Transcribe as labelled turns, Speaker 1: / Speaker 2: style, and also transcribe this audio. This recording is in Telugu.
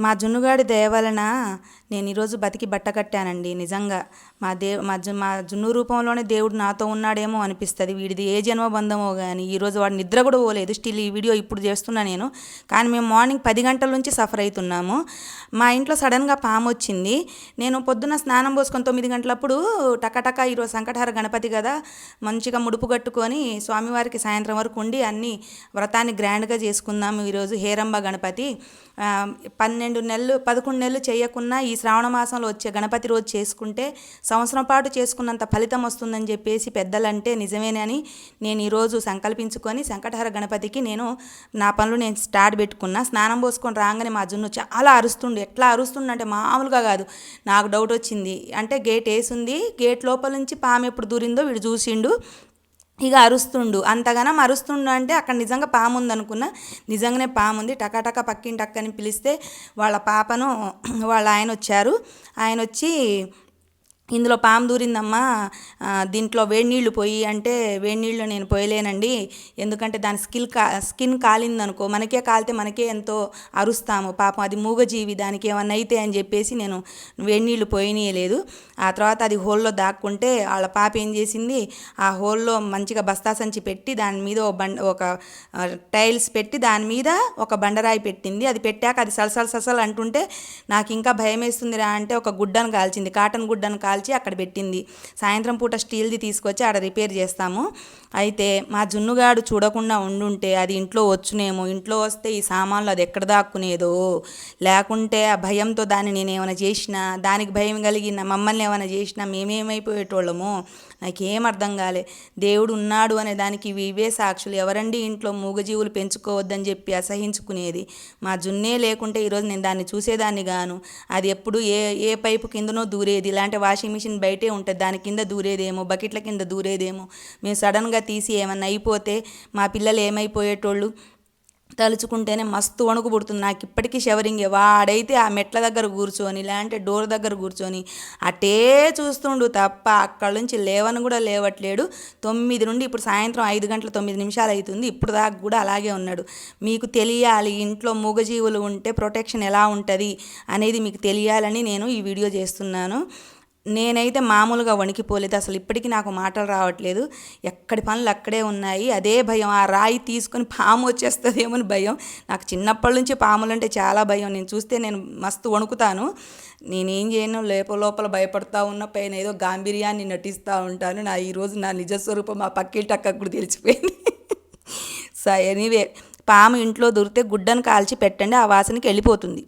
Speaker 1: మా జున్నుగాడి దయ వలన నేను ఈరోజు బతికి బట్ట కట్టానండి. నిజంగా మా జున్ను రూపంలోనే దేవుడు నాతో ఉన్నాడేమో అనిపిస్తుంది. వీడిది ఏ జన్మ బంధమో కానీ ఈరోజు వాడు నిద్ర కూడా పోలేదు. స్టిల్ ఈ వీడియో ఇప్పుడు చేస్తున్నా నేను. కానీ మేము మార్నింగ్ 10 గంటల నుంచి సఫర్ అవుతున్నాము. మా ఇంట్లో సడన్గా పాము వచ్చింది. నేను పొద్దున్న స్నానం పోసుకొని 9 గంటలప్పుడు టకటక ఈరోజు సంకటహర గణపతి కదా, మంచిగా ముడుపు కట్టుకొని స్వామివారికి సాయంత్రం వరకు ఉండి అన్ని వ్రతాన్ని గ్రాండ్గా చేసుకుందాము. ఈరోజు హేరంబ గణపతి 11 నెలలు చేయకున్నా ఈ శ్రావణ మాసంలో వచ్చే గణపతి రోజు చేసుకుంటే సంవత్సరం పాటు చేసుకున్నంత ఫలితం వస్తుందని చెప్పేసి పెద్దలంటే నిజమేనని నేను ఈరోజు సంకల్పించుకొని సంకటహర గణపతికి నా పనులు నేను స్టార్ట్ పెట్టుకున్నా. స్నానం పోసుకొని రాగానే మా జున్ను చాలా అరుస్తుండు. ఎట్లా అరుస్తుండంటే మామూలుగా కాదు. నాకు డౌట్ వచ్చింది. అంటే గేట్ వేసింది, గేట్ లోపల నుంచి పాము ఎప్పుడు దూరిందో వీడు చూసిండు. ఇక అరుస్తుండు. అంతగానం అరుస్తుండు అంటే అక్కడ నిజంగా పాము ఉందనుకున్నా. నిజంగానే పాము ఉంది. టకాటక పక్కింటి అక్కని పిలిస్తే వాళ్ళ పాపను వాళ్ళ ఆయన వచ్చారు. ఆయన వచ్చి ఇందులో పాము దూరిందమ్మా, దీంట్లో వేడి నీళ్ళు పోయి అంటే వేడి నీళ్ళు నేను పోయలేనండి. ఎందుకంటే దాని స్కిన్ కాలిందనుకో, మనకే కాలితే మనకే ఎంతో అరుస్తాము. పాపం అది మూగజీవి, దానికి ఏమన్నా అయితే అని చెప్పేసి నేను వేడి నీళ్ళు పోయనీయలేదు. ఆ తర్వాత అది హోల్లో దాక్కుంటే వాళ్ళ పాప ఏం చేసింది, ఆ హోల్లో మంచిగా బస్తా సంచి పెట్టి దాని మీద ఒక టైల్స్ పెట్టి దాని మీద ఒక బండరాయి పెట్టింది. అది పెట్టాక అది సలసలు అంటుంటే నాకు ఇంకా భయం వేస్తుందిరా అంటే ఒక గుడ్డను కాల్చింది, కాటన్ గుడ్డను కాల్చి అక్కడ పెట్టింది. సాయంత్రం పూట స్టీల్ది తీసుకొచ్చి ఆడ రిపేర్ చేస్తాము. అయితే మా జున్నుగాడు చూడకుండా ఉండుంటే అది ఇంట్లో వచ్చునేమో. ఇంట్లో వస్తే ఈ సామాన్లు అది ఎక్కడ దాక్కునేదో, లేకుంటే ఆ భయంతో దాన్ని నేను ఏమైనా చేసినా, దానికి భయం కలిగిన మమ్మల్ని ఏమైనా చేసినా మేమేమైపోయేటోళ్ళము. నాకేం అర్థం కాలే. దేవుడు ఉన్నాడు అనే దానికి ఇవే సాక్షులు. ఎవరండి ఇంట్లో మూగజీవులు పెంచుకోవద్దని చెప్పి అసహించుకునేది? మా జున్నే లేకుంటే ఈరోజు నేను దాన్ని చూసేదాన్ని గాను. అది ఎప్పుడు ఏ పైపు కిందనో దూరేది. ఇలాంటి వాషింగ్ మిషన్ బయటే ఉంటుంది, దాని కింద దూరేదేమో, బకెట్ల కింద దూరేదేమో. మేము సడన్గా తీసి ఏమన్నా అయిపోతే మా పిల్లలు ఏమైపోయేటోళ్ళు తలుచుకుంటేనే మస్తు వణుకు పుడుతుంది. నాకు ఇప్పటికీ షవరింగే. వాడైతే ఆ మెట్ల దగ్గర కూర్చొని లేదంటే డోర్ దగ్గర కూర్చొని అటే చూస్తుండు తప్ప అక్కడ నుంచి లేవని కూడా లేవట్లేడు. 9 నుండి ఇప్పుడు సాయంత్రం 5 గంటల 9 నిమిషాలు అవుతుంది. ఇప్పుడు దాకా కూడా అలాగే ఉన్నాడు. మీకు తెలియాలి ఇంట్లో మూగజీవులు ఉంటే ప్రొటెక్షన్ ఎలా ఉంటుంది అనేది మీకు తెలియాలని నేను ఈ వీడియో చేస్తున్నాను. నేనైతే మామూలుగా వణికిపోలేదు. అసలు ఇప్పటికీ నాకు మాటలు రావట్లేదు. ఎక్కడి పనులు అక్కడే ఉన్నాయి. అదే భయం, ఆ రాయి తీసుకొని పాము వచ్చేస్తుందేమో అని భయం. నాకు చిన్నప్పటి నుంచి పాములు అంటే చాలా భయం. నేను చూస్తే నేను మస్తు వణుకుతాను. నేనేం చేయను, లోపల భయపడతా ఉన్న పైన ఏదో గాంభీర్యాన్ని నటిస్తూ ఉంటాను. ఈరోజు నా నిజస్వరూపం మా పక్కింటి అక్కకు కూడా తెలిసిపోయింది. సో ఎనీవే, పాము ఇంట్లో దొరికితే గుడ్డను కాల్చి పెట్టండి, ఆ వాసనకి వెళ్ళిపోతుంది.